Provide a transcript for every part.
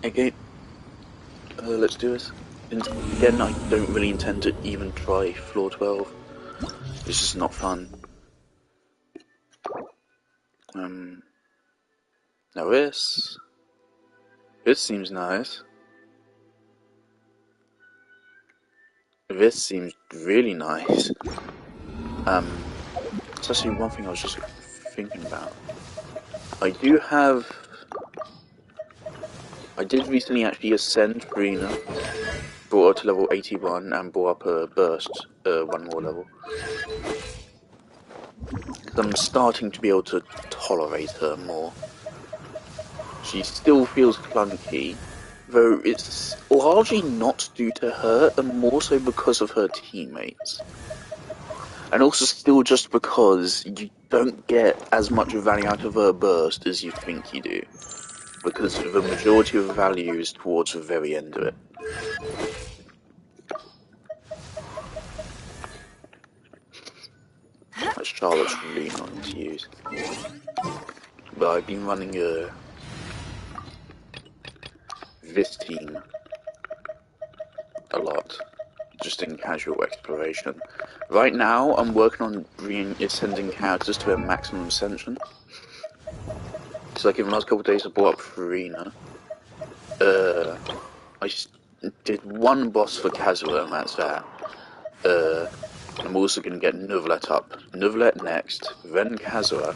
Again, let's do this. Again, I don't really intend to even try floor 12. It's just not fun. Now this seems nice. This seems really nice. It's actually one thing I was just thinking about. I did recently actually ascend Furina, brought her to level 81 and brought up her burst one more level. Because I'm starting to be able to tolerate her more. She still feels clunky, though it's largely not due to her and more so because of her teammates. And also still just because you don't get as much value out of her burst as you think you do. Because the majority of value is towards the very end of it. That Charlotte's really annoying to use. But I've been running this team a lot, just in casual exploration. Right now, I'm working on bringing ascending characters to a maximum ascension. So like in the last couple of days I brought up Furina. I did one boss for Kazuha and that's that. I'm also going to get Neuvillette up. Neuvillette next, then Kazuha.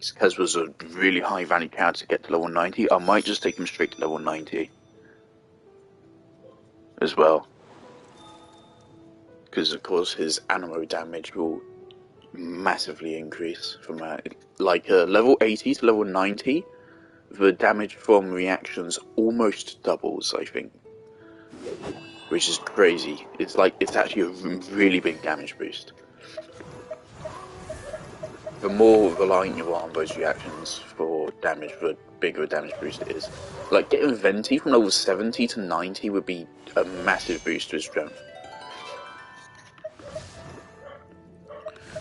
Kazuha's a really high value character to get to level 90. I might just take him straight to level 90. As well. Because of course his ammo damage will massively increase from level 80 to level 90. The damage from reactions almost doubles, I think. Which is crazy. It's actually a really big damage boost. The more reliant you are on those reactions for damage, the bigger a damage boost it is. Like getting Venti from level 70 to 90 would be a massive boost to his strength.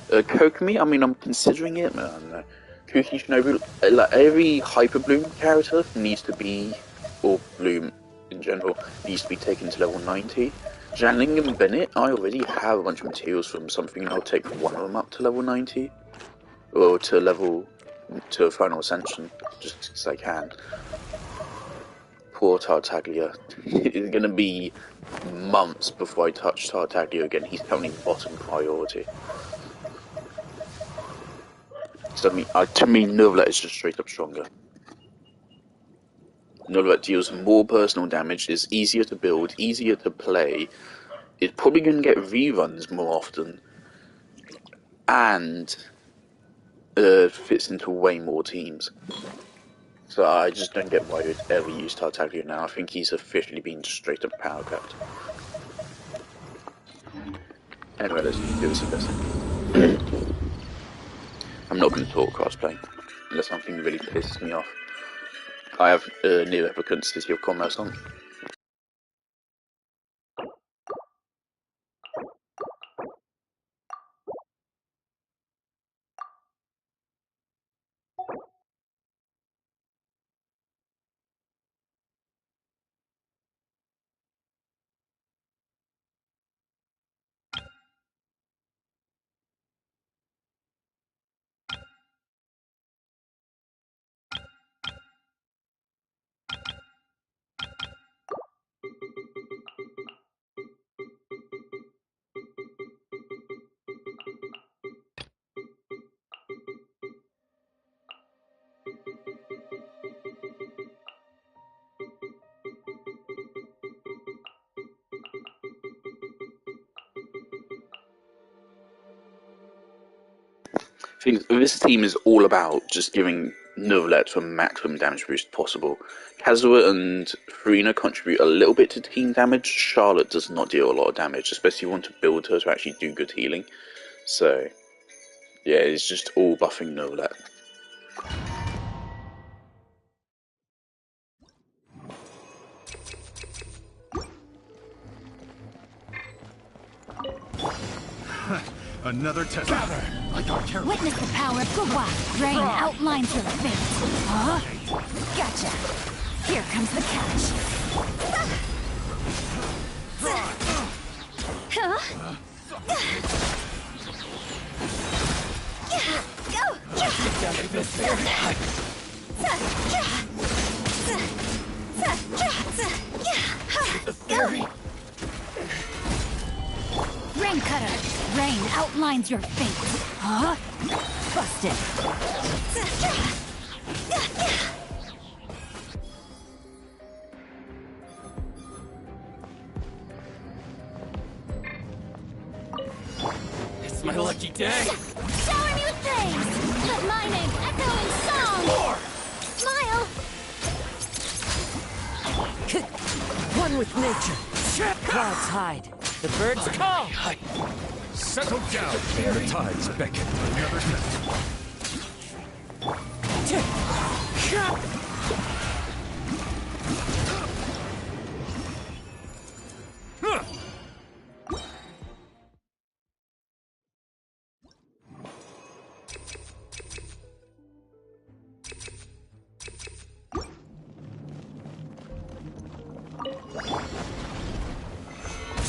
Kokomi, I mean, I'm considering it, man. Kuki Shinobu, like every Hyper Bloom character needs to be, or Bloom in general, needs to be taken to level 90. Janling and Bennett, I already have a bunch of materials from something, and I'll take one of them up to level 90. Or to Final Ascension, just because I can. Poor Tartaglia. It's gonna be months before I touch Tartaglia again. He's currently bottom priority. So to me, Neuvillette is just straight up stronger. Neuvillette deals more personal damage, is easier to build, easier to play, is probably going to get reruns more often, and fits into way more teams. So I just don't get why you'd ever use Tartaglia now. I think he's officially been straight up power capped. Anyway, let's do this a bit. I'm not going to talk crossplay, unless something really pisses me off. I have Nier Replicant City of Commerce on. This team is all about just giving Neuvillette the maximum damage boost possible. Kazuha and Furina contribute a little bit to team damage. Charlotte does not deal a lot of damage, especially if you want to build her to actually do good healing. So, yeah, it's just all buffing Neuvillette. Another test. Witness the power of Gugwa. Rain outlines your fate. Huh? Gotcha. Here comes the catch. Huh? Go! Rain Cutter! Rain outlines your fate! Huh? Busted! It's my lucky day! Shower me with praise! Let my name echo in song! More! Smile! One with nature. Clouds hide. The birds call. Settle down! The tides beckon. Another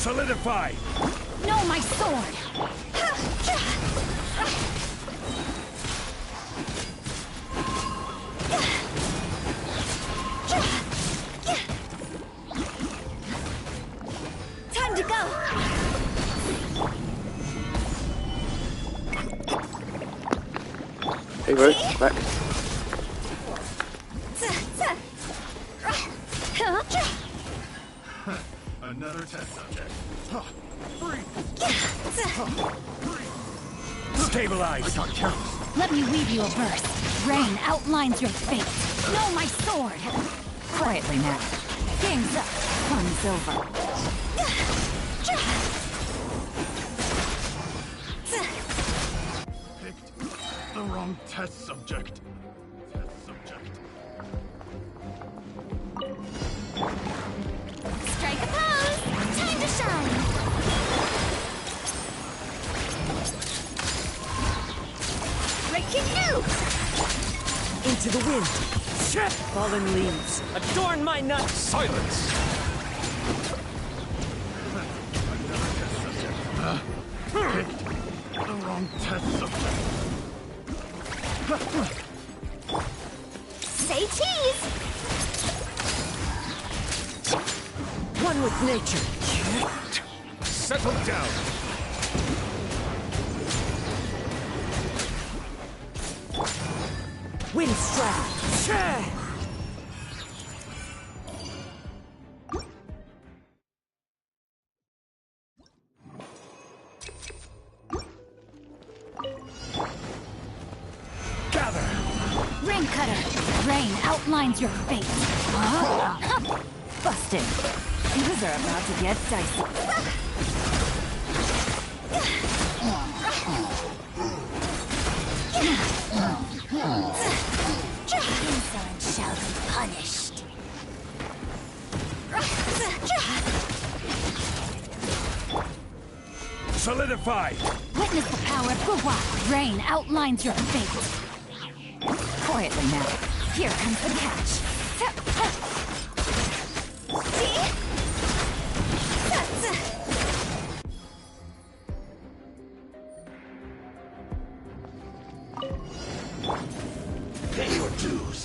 Solidify! No, my sword! Time to go! Hey, bro, back. Another test subject. Stabilize! I got counts. Let me weave you a verse. Rain outlines your fate. No, my sword! Quietly now. Game's up. Fun's over. Picked the wrong test subject. Test subject. Strike a pose! Time to shine! Breaking news! Into the wind. Fallen leaves. Adorn my nuts. Silence! Picked the wrong test subject. Say cheese! One with nature. Settle down! Wind strike. Gather! Rain Cutter! Rain outlines your fate! Huh? Busted! Things are about to get dicey. Insolent shall be punished. Solidify! Witness the power of Gua. Rain outlines your fate. Quietly now. Here comes the catch. See? Pay your dues.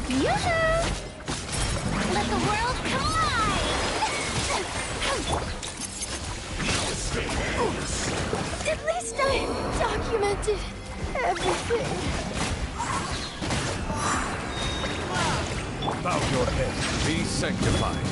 Yoo-hoo! Let the world collide! At least I documented everything. Bow your head. Be sanctified.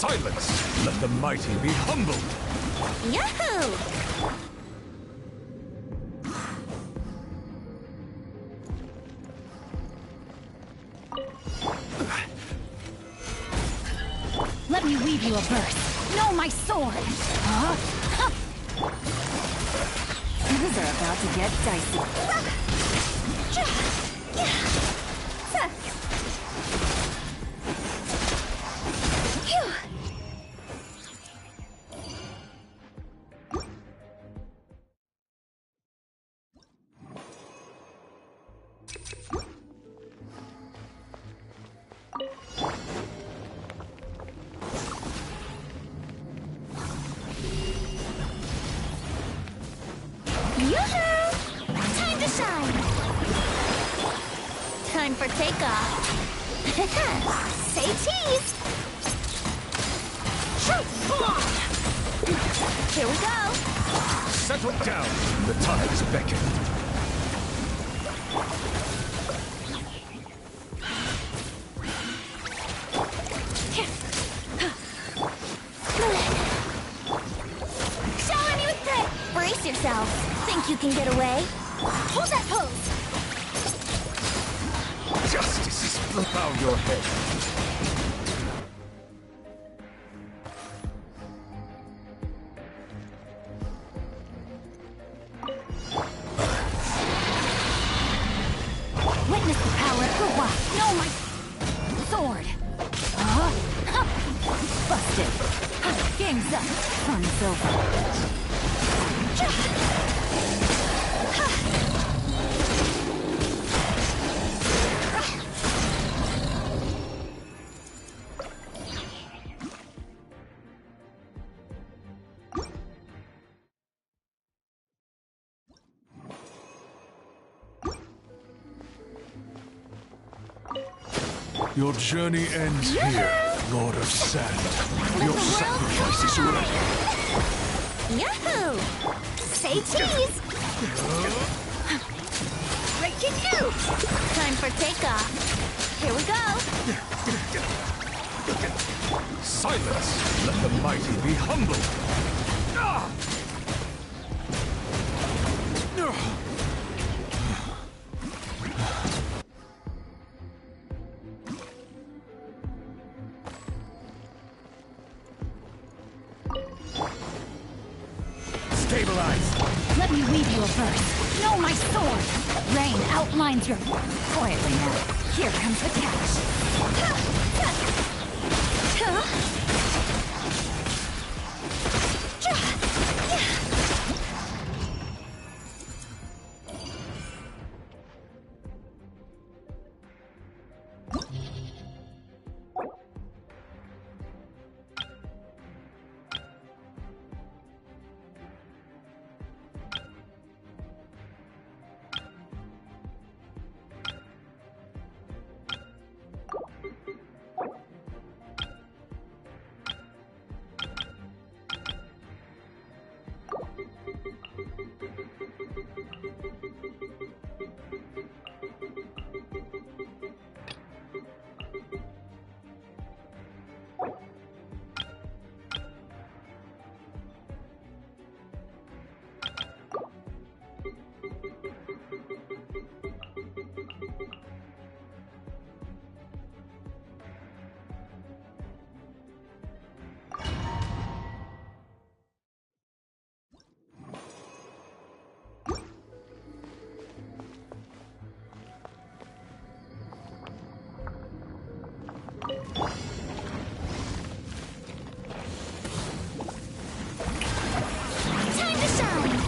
Silence! Let the mighty be humbled! Yahoo! Let me weave you a verse. Know my sword! Huh? Huh. Things are about to get dicey. Yoo-hoo! Time to shine! Time for takeoff. Say cheese! Here we go! Settle down! The tides beckon. Shower me with grit! Brace yourself. Think you can get away? Hold that pose! Justice is bow your head. Witness the power of Hua! Know my sword! Busted! Game's up! Fun's over! Your journey ends here, Lord of Sand. Your sacrifice is ready. Yahoo! Say cheese! Breaking news! Time for takeoff. Here we go! Silence! Let the mighty be humbled. Stabilize! Let me weave you a verse. Know my sword! Rain outlines your... Quietly now. Here comes the catch. Time to shine!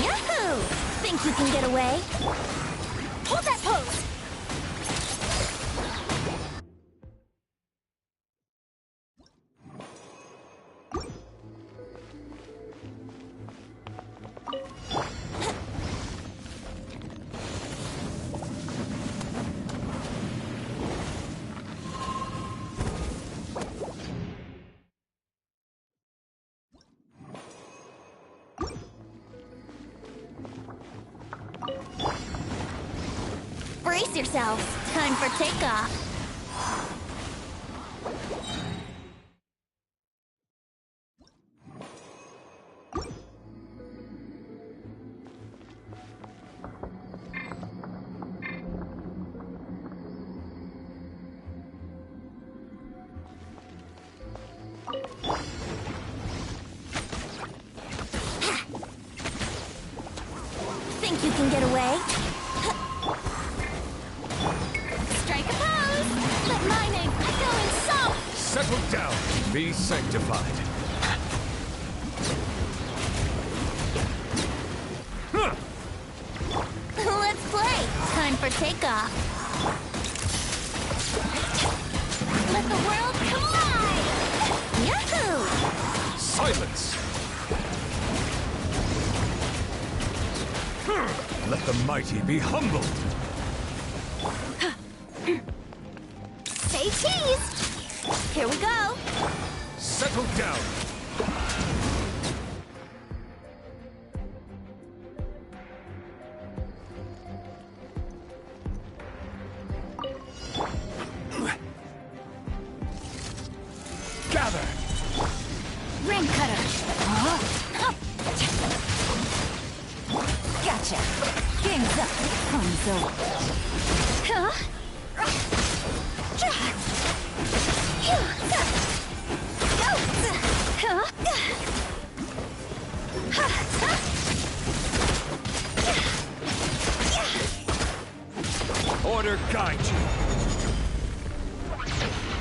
Yahoo! Think you can get away? Hold that pose! Brace yourselves. Time for takeoff. Strike a pose! Let my name echo in song! Settle down. Be sanctified. Let's play! Time for takeoff! Let the world collide! Yahoo! Silence. Let the mighty be humbled. Say cheese! Here we go! Settle down. Gather. Ring cutter! Gotcha! Game's up! Fun's over! Huh? Order guide you.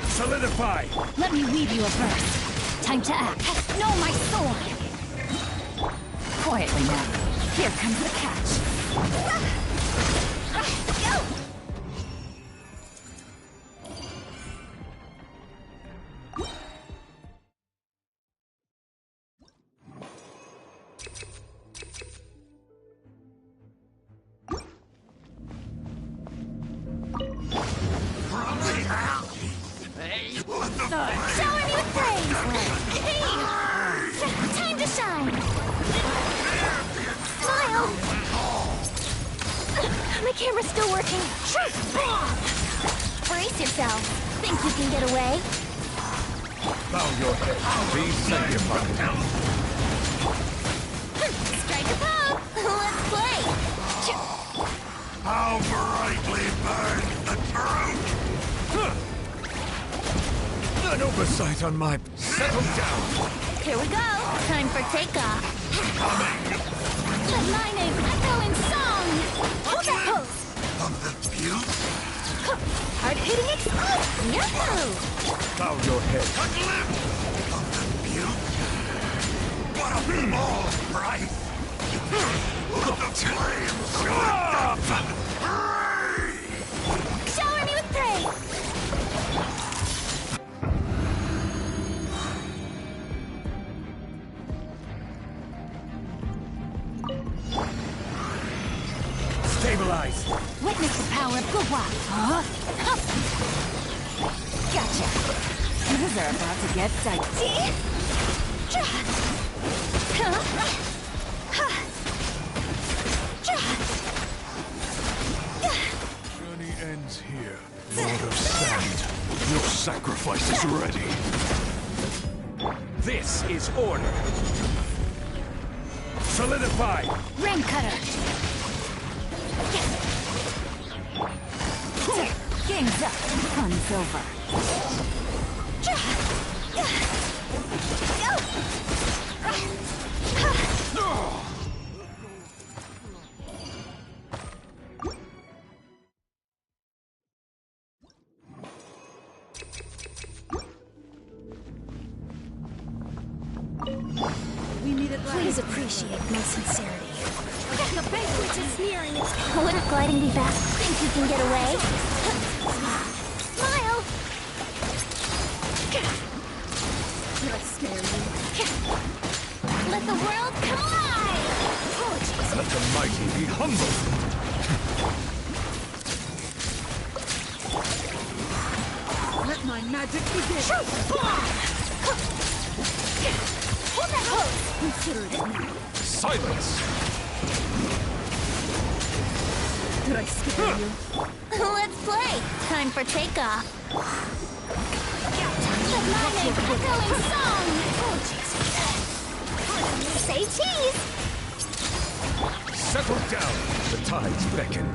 Solidify. Let me weave you a verse. Time to act. Know my sword! Quietly now. Here comes the catch. Shower me with praise! Hey! Time to shine! Smile! My camera's still working. Brace yourself. Think you can get away? Bow your head. Be sanctified. Strike a pose! Let's play! How brightly burns the truth! An oversight on my... Settle down! Here we go! Time for takeoff! Let my name echo in song! Hold that pose! Of the butte? Hard-hitting explosive! Yahoo! Bow your head. A glimpse of the butte. What a small price. Let the flames shoot up. Shower me with praise! Stabilize. Witness the power of Guwa! Gotcha! Things are about to get dicey. Journey ends here. Lord of Sand. Your sacrifice is ready. This is order. Solidify. Ring cutter! Game's up. Fun's over. Please appreciate my sincerity. The banquet is nearing its end. Wouldn't gliding be fast? Think you can get away? Smile! Did I scare you? Let the world collide! Apologies. Let the mighty be humbled. Let my magic begin! Hold that pose! Consider it now. Silence. Did I scare you? Let's play! Time for takeoff. Let my name echo in song! Say cheese! Settle down. The tides beckon.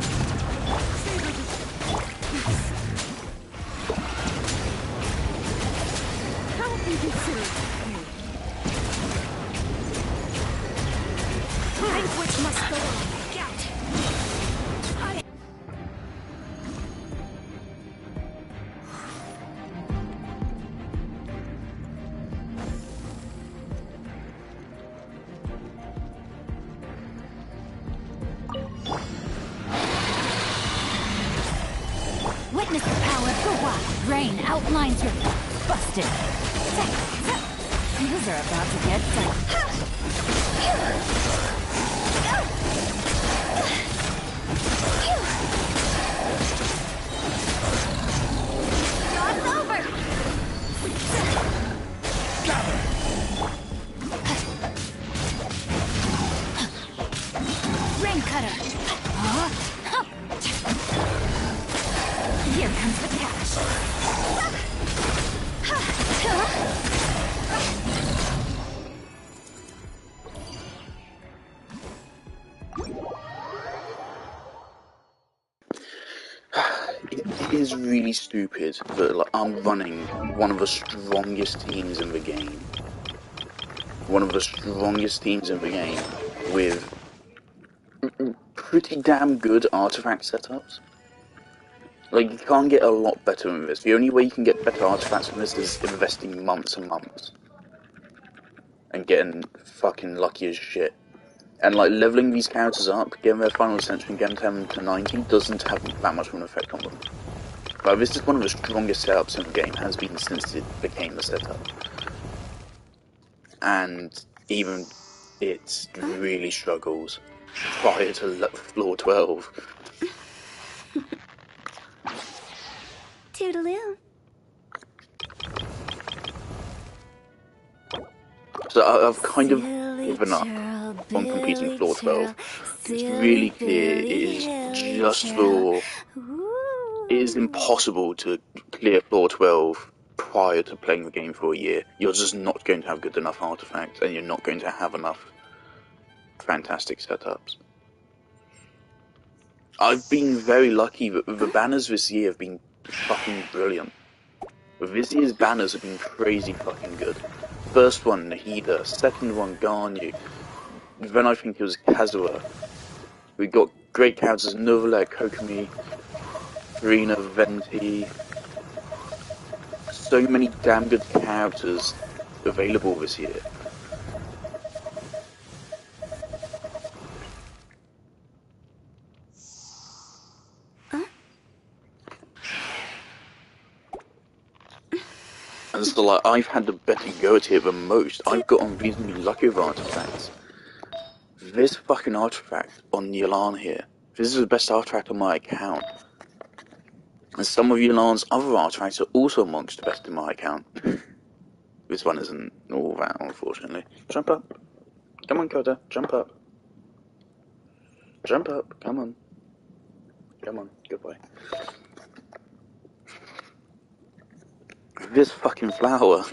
How have you considered me? Banquet must go on. Gout! rain outlines your... Busted. These are about to get done. It's over! Rain cutter! Here comes the cash. It is really stupid that like, I'm running one of the strongest teams in the game. One of the strongest teams in the game with pretty damn good artifact setups. Like, you can't get a lot better than this. The only way you can get better artifacts than this is investing months and months. And getting fucking lucky as shit. And, like, leveling these characters up, getting their final ascension, getting them to 90, doesn't have that much of an effect on them. Like, this is one of the strongest setups in the game, has been since it became a setup. And even it really struggles prior to floor 12. Toodaloo. So I've kind of given up on completing floor 12. It's really clear it is just for... It is impossible to clear floor 12 prior to playing the game for a year. You're just not going to have good enough artifacts, and you're not going to have enough fantastic setups. I've been very lucky that the banners this year have been fucking brilliant. This year's banners have been crazy fucking good. First one, Nahida. Second one, Garnu. Then I think it was Kazuha. We got great characters, Novelet, Kokomi, Rina, Venti. So many damn good characters available this year. And so, like, I've had the better go at it than most. I've gotten reasonably lucky with artifacts. This fucking artifact on Yelan here. This is the best artifact on my account. And some of Yelan's other artifacts are also amongst the best in my account. This one isn't all that, unfortunately. Jump up. Come on, Kota. Jump up. Jump up. Come on. Come on. Good boy. This fucking flower.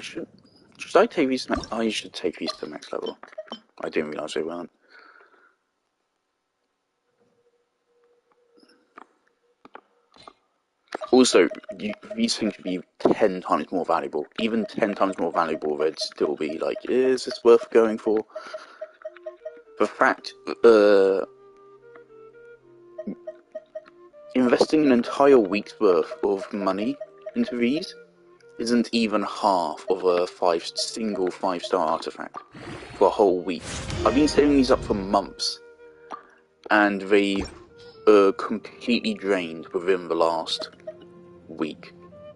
Should I take these? I should take these to the next level. I didn't realise they weren't. Also, these things should be 10 times more valuable. Even 10 times more valuable, they'd still be like, is this worth going for? The fact, investing an entire week's worth of money into these isn't even half of a single 5-star artifact for a whole week. I've been saving these up for months, and they completely drained within the last week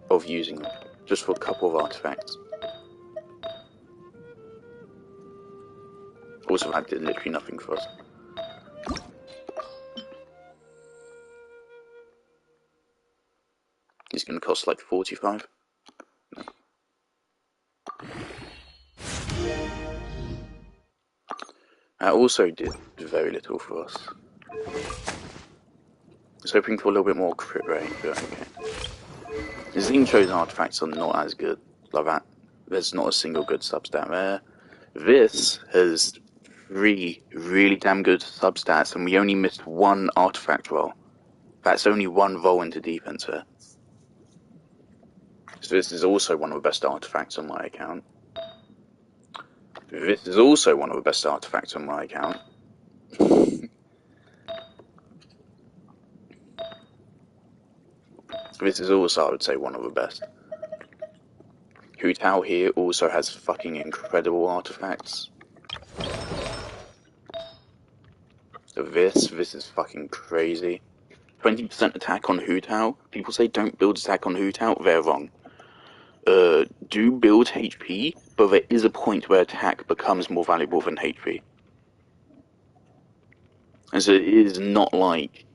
of using them, just for a couple of artifacts. Also, that did literally nothing for us. It's going to cost like 45. No. That also did very little for us. I was hoping for a little bit more crit rate, but okay. The Zincho's artifacts are not as good, like that. There's not a single good substat there. This has 3 really damn good substats, and we only missed 1 artifact roll. That's only 1 roll into defense there. So this is also one of the best artifacts on my account. This is also one of the best artifacts on my account. This is also, I would say, one of the best. Hu Tao here also has fucking incredible artifacts. So for this. This is fucking crazy. 20% attack on Hu Tao. People say don't build attack on Hu Tao. They're wrong. Do build HP, but there is a point where attack becomes more valuable than HP. And so it is not like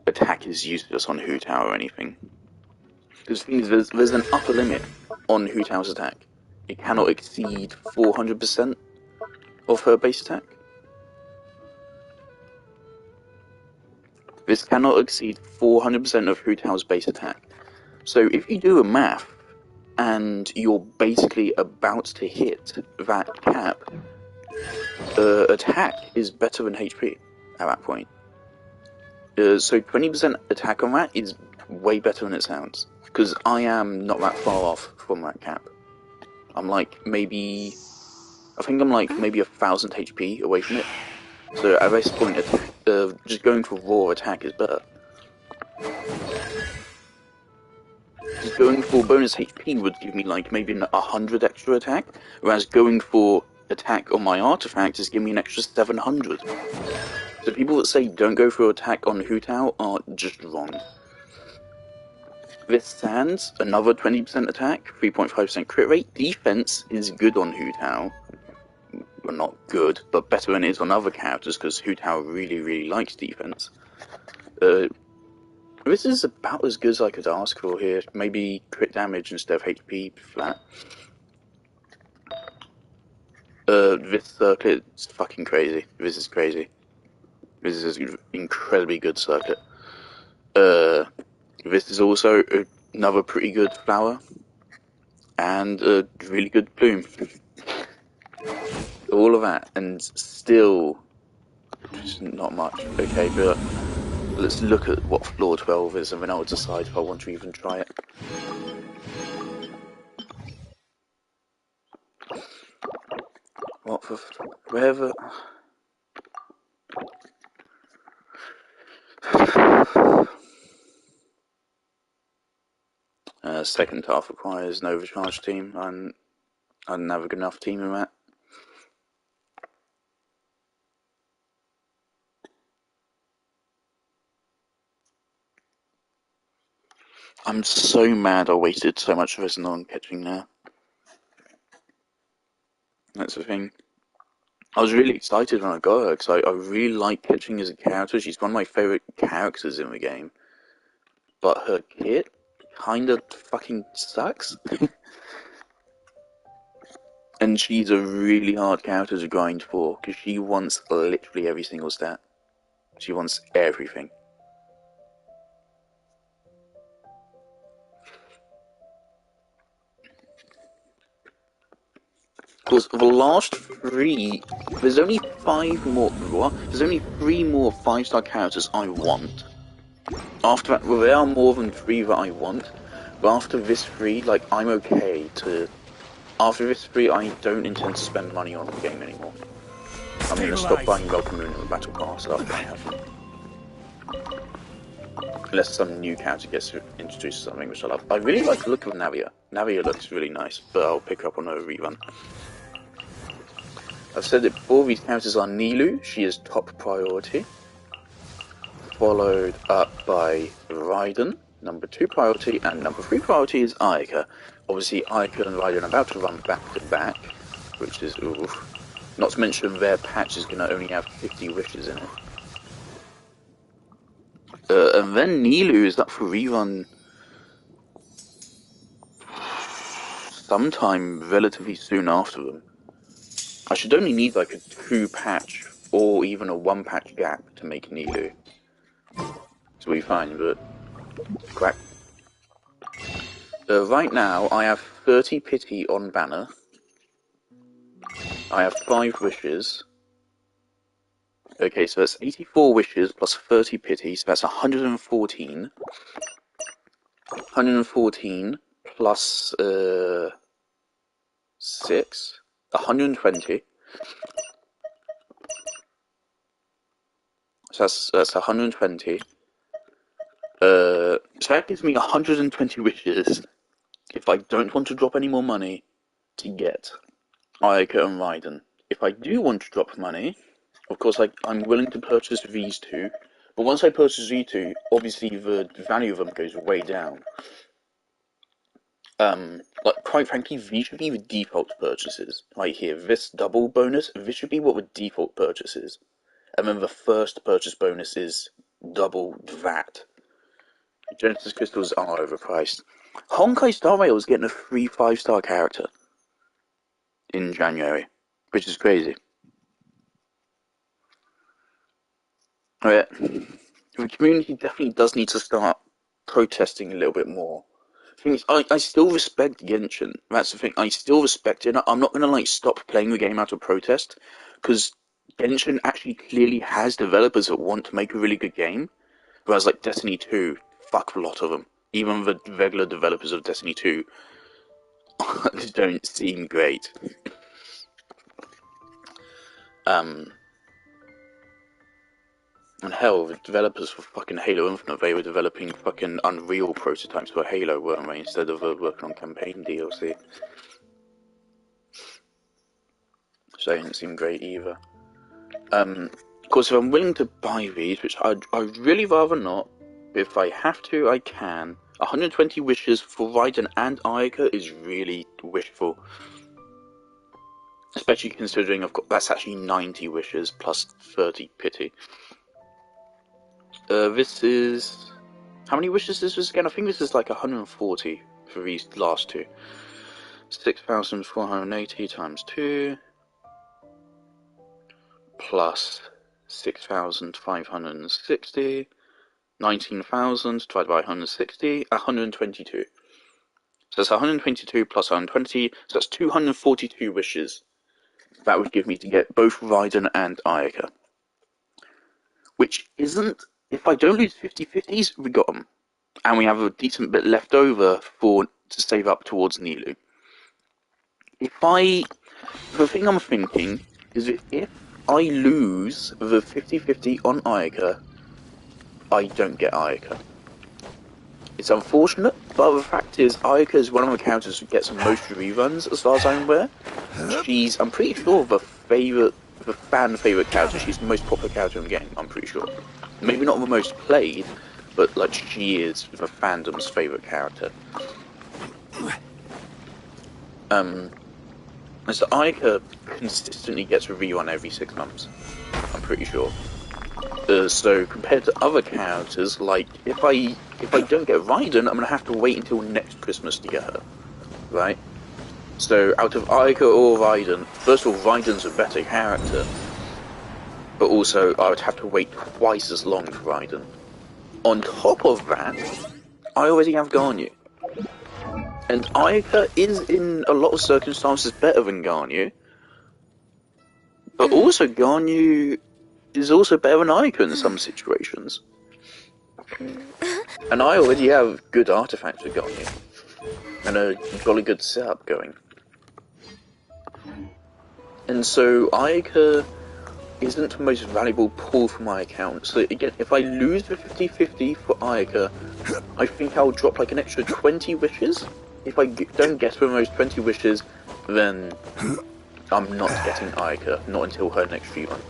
attack is useless on Hu Tao or anything. Because the thing is, there's an upper limit on Hu Tao's attack. It cannot exceed 400% of her base attack. This cannot exceed 400% of Hu Tao's base attack. So if you do a math, and you're basically about to hit that cap, attack is better than HP at that point. So 20% attack on that is way better than it sounds. Because I am not that far off from that cap. I'm like maybe... I think I'm like maybe 1,000 HP away from it. So at this point, just going for raw attack is better. Just going for bonus HP would give me like maybe 100 extra attack, whereas going for attack on my artifact is giving me an extra 700. So people that say don't go for attack on Hu Tao are just wrong. This stands, another 20% attack, 3.5% crit rate. Defense is good on Hu Tao. Well, not good, but better than it is on other characters, because Hu Tao really likes defense. This is about as good as I could ask for here. Maybe crit damage instead of HP flat. This circuit is fucking crazy. This is crazy. This is an incredibly good circuit. This is also another pretty good flower. And a really good plume. All of that, and still just not much. Okay, but let's look at what floor 12 is, and then I'll decide if I want to even try it. What for? Wherever. Second half requires an overcharge team. I didn't have a good enough team in that. I'm so mad I wasted so much resin on catching now. That's the thing. I was really excited when I got her, because I really like catching as a character. She's one of my favourite characters in the game. But her kit kinda fucking sucks. And she's a really hard character to grind for, because she wants literally every single stat. She wants everything. Because the last three, there's only 5 more, what? There's only 3 more 5-star characters I want. After that, well, there are more than 3 that I want, but after this 3, like, I'm okay to... After this 3, I don't intend to spend money on the game anymore. I'm gonna stop buying Welcome Moon in the Battle Pass after I have them. Unless some new character gets introduced to something, which I love. I really like the look of Navia. Navia looks really nice, but I'll pick her up on a rerun. I've said it before, these characters are Nilou, she is top priority. Followed up by Raiden, number 2 priority, and number 3 priority is Ayaka. Obviously, Ayaka and Raiden are about to run back to back, which is oof. Not to mention their patch is going to only have 50 wishes in it. And then Nilou is up for rerun sometime relatively soon after them. I should only need like a 2 patch or even a 1 patch gap to make Nilou. So we fine, but crap. Right now I have 30 pity on banner. I have 5 wishes. Okay, so that's 84 wishes plus 30 pity, so that's 114. 114 plus 6, 120. So that's 120. So that gives me 120 wishes if I don't want to drop any more money to get Ayaka and Raiden. If I do want to drop money, of course, like, I'm willing to purchase these two, but once I purchase these two, obviously the value of them goes way down. Like, quite frankly, these should be the default purchases. Right here, this double bonus, this should be what the default purchase is. And then the first purchase bonus is double that. Genesis crystals are overpriced. Honkai Star Rail is getting a free 5-star character in January, which is crazy. Oh, yeah. The community definitely does need to start protesting a little bit more. The thing is, I still respect Genshin. That's the thing. I still respect it. I'm not gonna like stop playing the game out of protest, because Genshin actually clearly has developers that want to make a really good game. Whereas like Destiny 2, fuck a lot of them. Even the regular developers of Destiny 2 don't seem great. And hell, the developers for fucking Halo Infinite, they were developing fucking Unreal prototypes for Halo, weren't they? Instead of working on campaign DLC. So they didn't seem great either. Of course, if I'm willing to buy these, which I'd really rather not, if I have to, I can. 120 wishes for Raiden and Ayaka is really wishful. Especially considering that's actually 90 wishes plus 30 pity. This is... How many wishes is this again? I think this is like 140 for these last two. 6,480 times 2 plus 6,560, 19,000 divided by 160, 122. So that's 122 plus 120, so that's 242 wishes. That would give me to get both Raiden and Ayaka. Which isn't... If I don't lose 50/50s, we got them. And we have a decent bit left over to save up towards Nilou. The thing I'm thinking is that if I lose the 50/50 on Ayaka, I don't get Ayaka. It's unfortunate, but the fact is, Ayaka is one of the characters who gets most reruns, as far as I'm aware. I'm pretty sure, the fan favourite character. She's the most popular character in the game, I'm pretty sure. Maybe not the most played, but like she is the fandom's favourite character. So Ayaka consistently gets a rerun every 6 months, I'm pretty sure. So compared to other characters, like if I don't get Raiden, I'm gonna have to wait until next Christmas to get her, right? So out of Ayaka or Raiden, first of all, Raiden's a better character, but also I would have to wait twice as long for Raiden. On top of that, I already have Garnu. And Ayaka is, in a lot of circumstances, better than Garnu. But also, Garnu is also better than Ayaka in some situations. And I already have good artifacts with Garnu. And a jolly good setup going. And so, Ayaka isn't the most valuable pull for my account. So again, if I lose the 50/50 for Ayaka, I think I'll drop like an extra 20 wishes. If I don't get one of those 20 wishes, then I'm not getting Ayaka, not until her next rerun.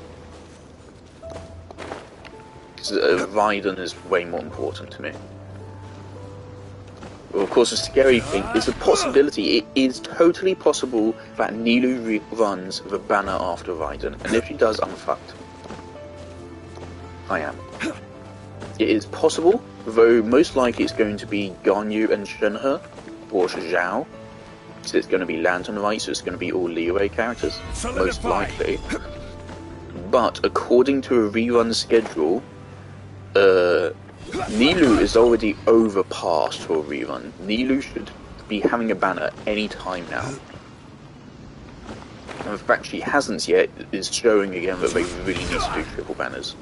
Raiden is way more important to me. Well, of course, the scary thing is the possibility. It is totally possible that Nilou runs the banner after Raiden, and if she does, I'm fucked. I am. It is possible, though most likely it's going to be Garnu and Shenhe, or Zhao. So it's going to be Lantern Light, so it's going to be all Liyue characters, most likely. But according to a rerun schedule, Nilou is already overpassed for a rerun. Nilou should be having a banner any time now. And the fact she hasn't yet is showing again that they really need to do triple banners.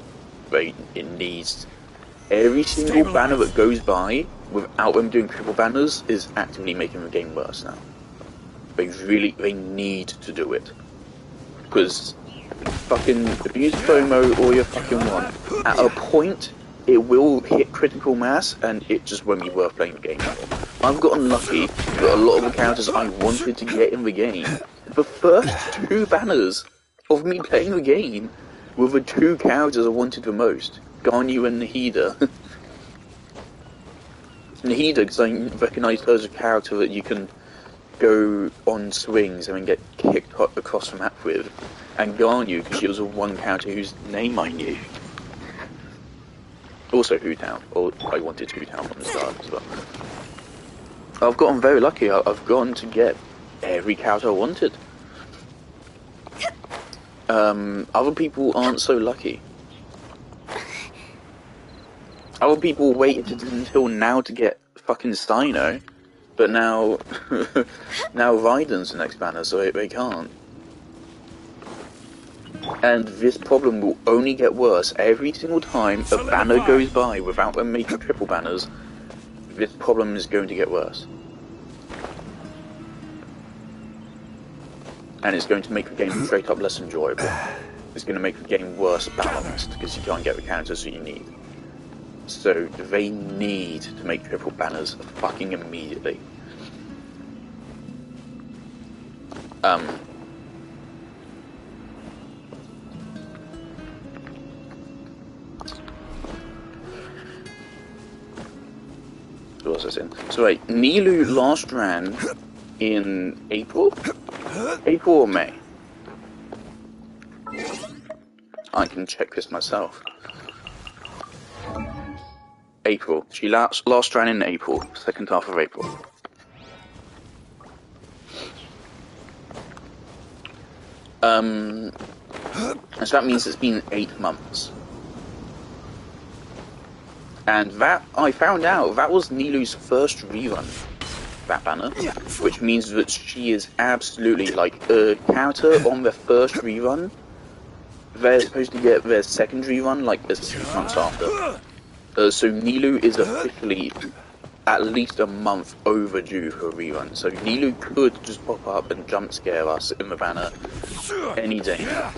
It needs... Every single banner that goes by without them doing triple banners is actively making the game worse now. They need to do it. Because fucking abuse FOMO all you fucking want. At a point, it will hit critical mass and it just won't be worth playing the game anymore. I've gotten lucky that a lot of the characters I wanted to get in the game, the first 2 banners of me playing the game were the two characters I wanted the most. Ganyu and Nahida. Nahida, because I recognised her as a character that you can go on swings and then get kicked across the map with. And Ganyu, because she was the one character whose name I knew. Also Hu Tao, or I wanted Hu Tao from the start as well. I've gotten very lucky. I've gotten to get every character I wanted. Other people aren't so lucky. Other people waited until now to get fucking Steino, but now now Raiden's the next banner, so they can't. And this problem will only get worse every single time a banner goes by without them making triple banners. This problem is going to get worse. And it's going to make the game straight up less enjoyable. It's going to make the game worse balanced, because you can't get the characters that you need. So they need to make triple banners fucking immediately. What was I saying? So wait, Nilou last ran in April? April or May? I can check this myself. April. She last ran in April, second half of April. So that means it's been 8 months. And that, I found out, that was Nilou's first rerun, that banner, which means that she is absolutely, like, a character on their first rerun. They're supposed to get their second rerun, like, 6 months after. So Nilou is officially at least a month overdue for a rerun. So Nilou could just pop up and jump scare us in the banner any day now.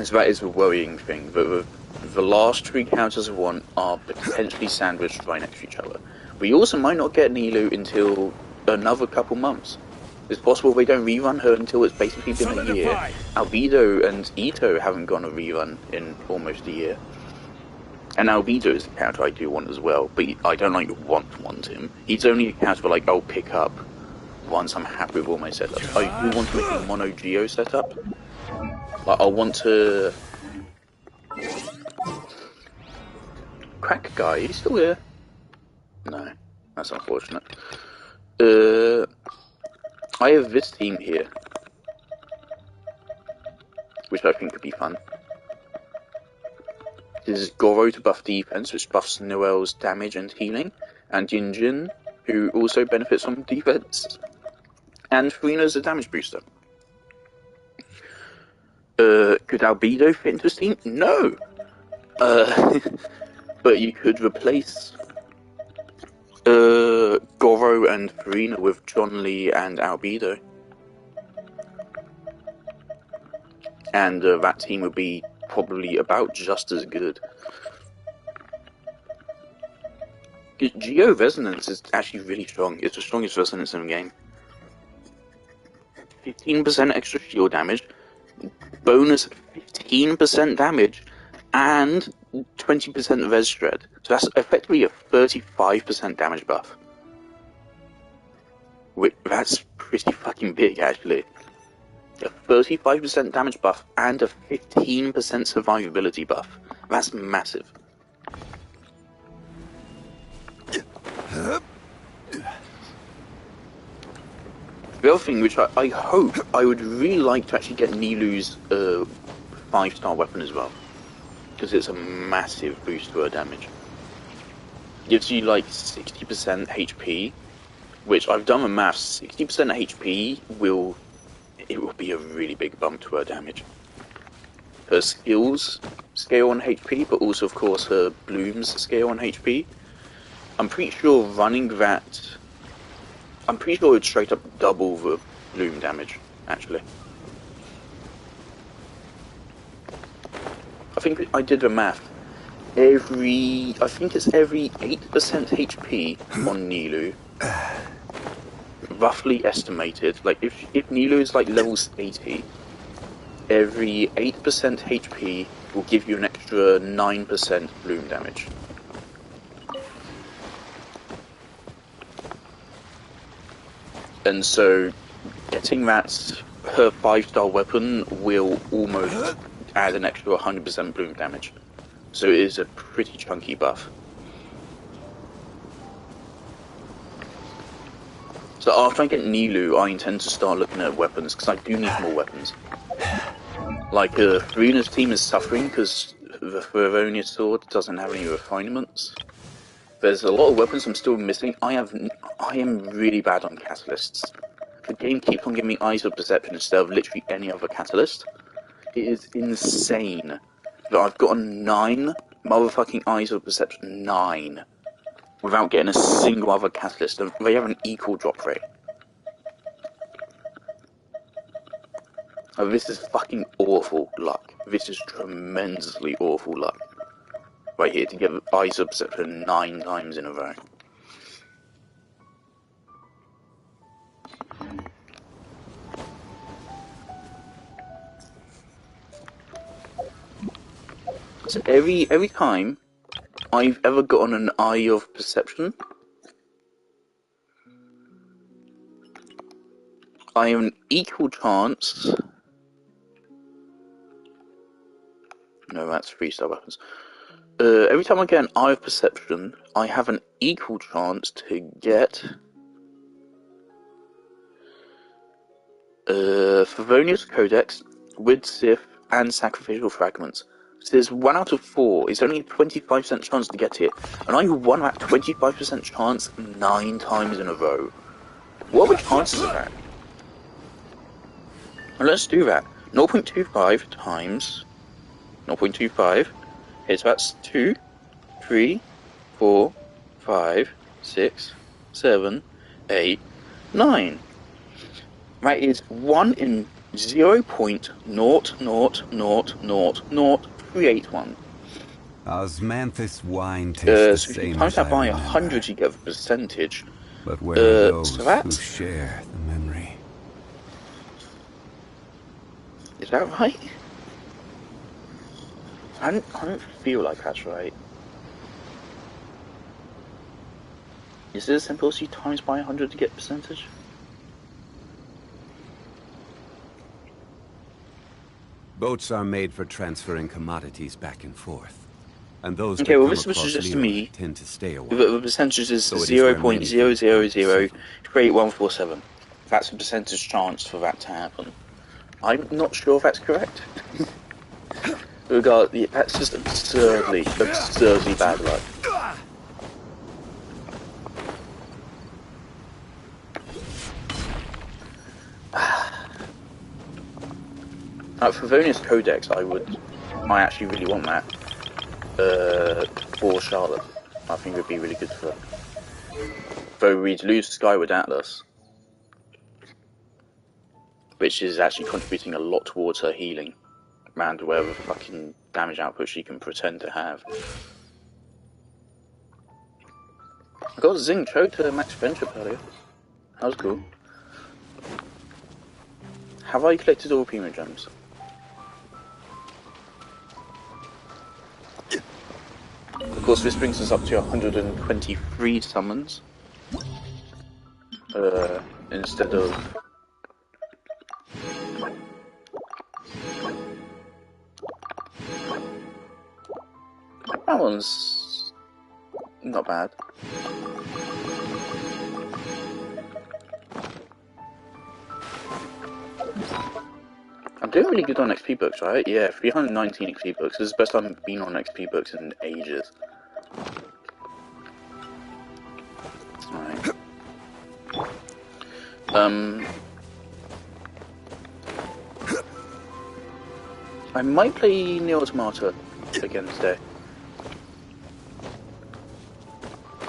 So that is the worrying thing. The last 3 characters I want are potentially sandwiched right next to each other. We also might not get Nilou until another couple months. It's possible they don't rerun her until it's basically been a year. Albedo and Ito haven't gone a rerun in almost a year. And Albedo is a character I do want as well, but I don't like want him. He's only a character like I'll pick up once I'm happy with all my setups. I do want to make a mono Geo setup. Like, I want to... Crack guy, he's still here? No, that's unfortunate. I have this team here, which I think could be fun. This is Goro to buff defense, which buffs Noel's damage and healing, and Yinjin, who also benefits from defense, and Furina's a damage booster. Could Albedo fit into this team? No! But you could replace Goro and Furina with John Lee and Albedo. And that team would be probably about just as good. Geo Resonance is actually really strong. It's the strongest resonance in the game. 15% extra shield damage, bonus 15% damage, and 20% res shred. So that's effectively a 35% damage buff. That's pretty fucking big, actually. A 35% damage buff and a 15% survivability buff. That's massive. The other thing, which I hope, I would really like to actually get Nilou's 5-star weapon as well. Because it's a massive boost to her damage. Gives you like 60% HP, which I've done the maths, 60% HP will be a really big bump to her damage. Her skills scale on HP, but also of course her blooms scale on HP. I'm pretty sure running that, I'm pretty sure it would straight up double the bloom damage, actually. I think I did the math. I think it's every 8% HP on Nilou. Roughly estimated, like if Nilou is like level 80, every 8% HP will give you an extra 9% bloom damage. And so, getting that, her 5-star weapon will almost add an extra 100% bloom damage. So it is a pretty chunky buff. So after I get Nilou, I intend to start looking at weapons, because I do need more weapons. Like, Farina's team is suffering because the Favonius sword doesn't have any refinements. There's a lot of weapons I'm still missing. I am really bad on catalysts. The game keeps on giving me Eyes of Perception instead of literally any other catalyst. It is insane that I've gotten 9 motherfucking Eyes of Perception, 9, without getting a single other catalyst, and they have an equal drop rate. Oh, this is fucking awful luck. This is tremendously awful luck. Right here, to get Eyes of Perception 9 times in a row. So every time I've ever gotten an Eye of Perception, I have an equal chance. No, that's 3-star weapons. Every time I get an Eye of Perception, I have an equal chance to get Favonius Codex, Wid Sith, and Sacrificial Fragments. So there's 1 out of 4. It's only a 25% chance to get it, and I won that 25% chance 9 times in a row. What are the chances of that? Well, let's do that. 0.25 times 0.25. Okay, so that's 2, 3, 4, 5, 6, 7, 8, 9. That is 1 in 0.0000381. Osmanthus wine tastes So the if same you times as that I by remember. 100, you get the percentage. But where are those so who that's... share the memory? Is that right? I don't feel like that's right. Is it as simple as you times by 100 to get percentage? Boats are made for transferring commodities back and forth. And those Okay, that well come this was across just Leroy me. tend to stay a while. The percentage is So it is where many things come to settle. 0.0003847. That's a percentage chance for that to happen. I'm not sure if that's correct. Regardless, that's just absurdly bad luck. Favonius Codex, I actually really want that. For Charlotte. I think it would be really good for her. Though we'd lose Skyward Atlas, which is actually contributing a lot towards her healing, and whatever fucking damage output she can pretend to have. I got Zing Cho to Max Friendship earlier. That was cool. Have I collected all Primo Gems? Of course, this brings us up to 123 summons. Instead of... That one's... not bad. I'm doing really good on XP books, right? Yeah, 319 XP books. This is the best I've been on XP books in ages. Alright. I might play Neo Automata again today.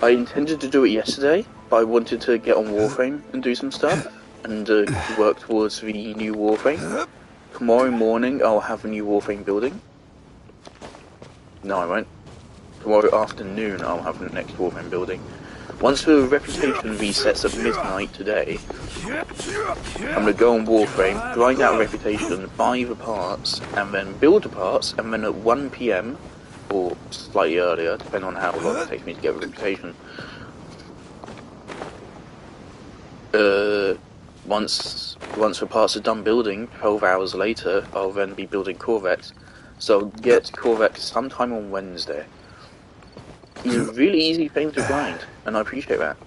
I intended to do it yesterday, but I wanted to get on Warframe and do some stuff, and work towards the new Warframe. Tomorrow morning I'll have a new Warframe building. No, I won't. tomorrow afternoon I'll have the next Warframe building. Once the reputation resets at midnight today, I'm going to go on Warframe, grind out reputation, buy the parts, and then build the parts, and then at 1 PM, or slightly earlier, depending on how long it takes me to get a reputation, once the parts are done building, 12 hours later, I'll then be building Corvex. So I'll get Corvex sometime on Wednesday. It's a really easy thing to grind, and I appreciate that.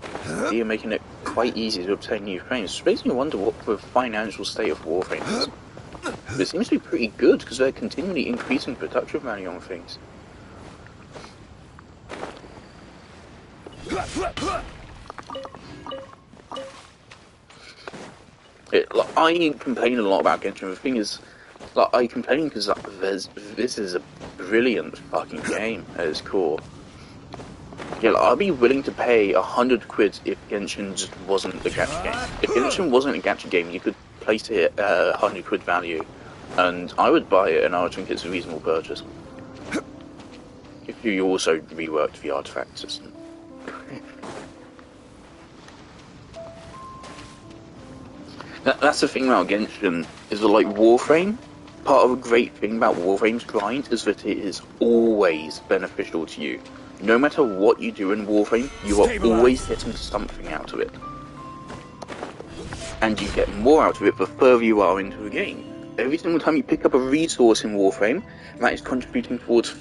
You're making it quite easy to obtain new frames. It makes me wonder what the financial state of Warframe is. But it seems to be pretty good, because they're continually increasing production value on things. I complain a lot about Genshin. The thing is, like, I complain because this is a brilliant fucking game at its core. Yeah, like, I'd be willing to pay 100 quid if Genshin just wasn't a gacha game. If Genshin wasn't a gacha game, you could place it at 100 quid value, and I would buy it, and I would think it's a reasonable purchase. If you also reworked the artifact system. That's the thing about Genshin, is that, like, Warframe, part of a great thing about Warframe's grind is that it is always beneficial to you. No matter what you do in Warframe, you are always getting something out of it. And you get more out of it the further you are into the game. Every single time you pick up a resource in Warframe, that is contributing towards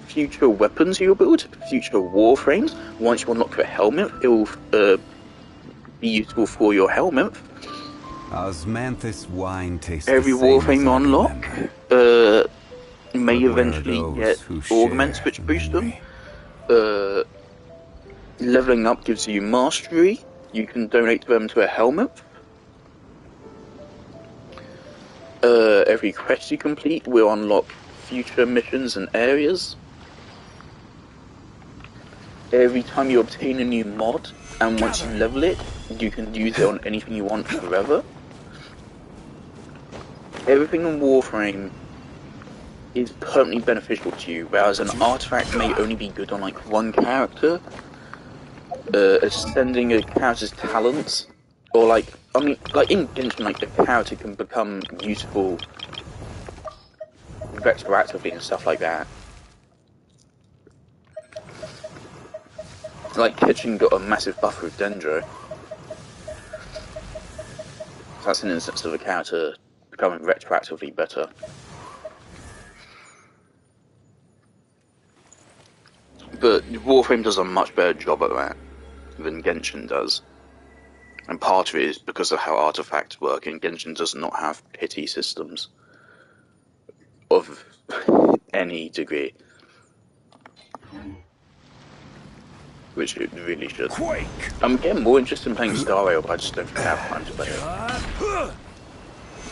future weapons you'll build, future Warframes. Once you unlock the helmet, it will be useful for your helmet. Osmanthus wine tastes Every the same Warframe as I unlock remember. may But where are eventually those get who share augments which the boost them. memory? Leveling up gives you mastery. You can donate them to a helmet. Every quest you complete will unlock future missions and areas. Every time you obtain a new mod, and once you level it, you can use it on anything you want forever. Everything in Warframe is permanently beneficial to you, whereas an artifact may only be good on like one character. Ascending a character's talents, or like, I mean, like in Genshin, like the character can become useful retroactively and stuff like that. Like Kitchen got a massive buff with Dendro. That's an instance of a character becoming retroactively better. But Warframe does a much better job at that than Genshin does. And part of it is because of how artifacts work, and Genshin does not have pity systems of any degree. Which it really should. Quake! I'm getting more interested in playing Star Rail, but I just don't have time to play it.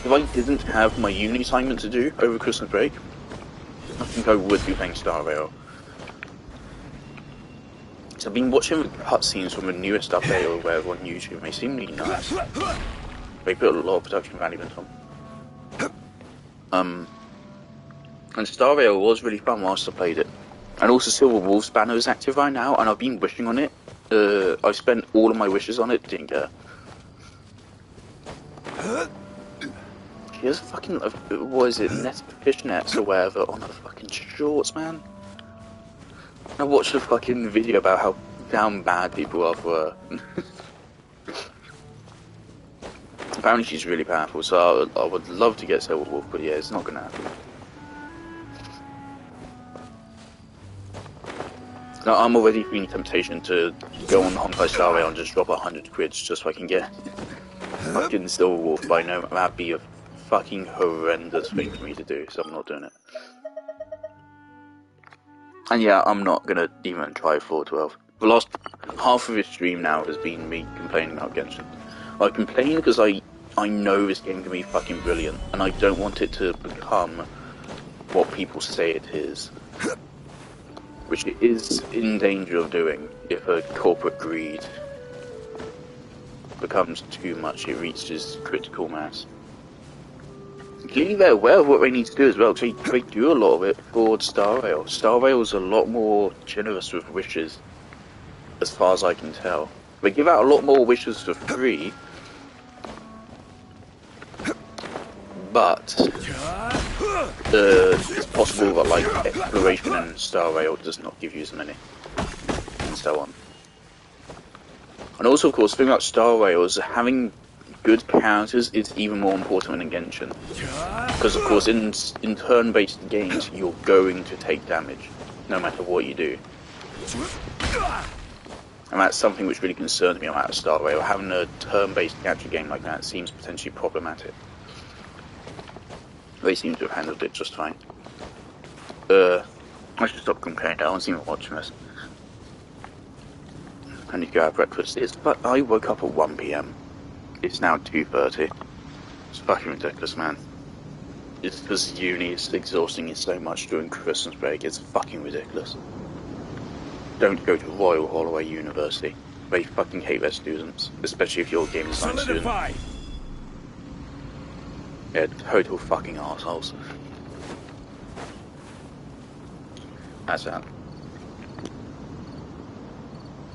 If I didn't have my uni assignment to do over Christmas break, I think I would be playing Star Rail. So I've been watching the cutscenes from the newest update or whatever on YouTube. They seem really nice. They put a lot of production value into them. And Star Rail was really fun whilst I played it. And also Silver Wolf's banner is active right now, and I've been wishing on it. I spent all of my wishes on it, didn't care. She has fucking, what is it, net fishnets or whatever on her fucking shorts, man. I watched a fucking video about how damn bad people are for her. Apparently she's really powerful, so I would love to get Silver Wolf, but yeah, it's not gonna happen. No, I'm already feeling temptation to go on Honkai Star Rail and just drop 100 quid just so I can get fucking Silver Wolf, but I know that'd be a fucking horrendous thing for me to do, so I'm not doing it. And yeah, I'm not gonna even try 412. The last half of this stream now has been me complaining about Genshin. I complain because I know this game can be fucking brilliant, and I don't want it to become what people say it is. Which it is in danger of doing if a corporate greed becomes too much, it reaches critical mass. Clearly they're aware of what they need to do as well, because they do a lot of it for Star Rail. Star Rail's a lot more generous with wishes, as far as I can tell. They give out a lot more wishes for free, but it's possible that like exploration and Star Rail does not give you as many, and so on. And also, of course, the thing about Star Rail is having good characters is even more important than Genshin, because of course in turn-based games you're going to take damage, no matter what you do. And that's something which really concerns me about Star Rail. Having a turn-based gacha game like that seems potentially problematic. They seem to have handled it just fine. I should stop comparing. I wasn't even watching this. I need to go have breakfast. But I woke up at 1 PM. It's now 2:30. It's fucking ridiculous, man. It's because uni is exhausting you so much during Christmas break. It's fucking ridiculous. Don't go to Royal Holloway University. They fucking hate their students, especially if you're a game design student. Yeah, total fucking arseholes. That's that.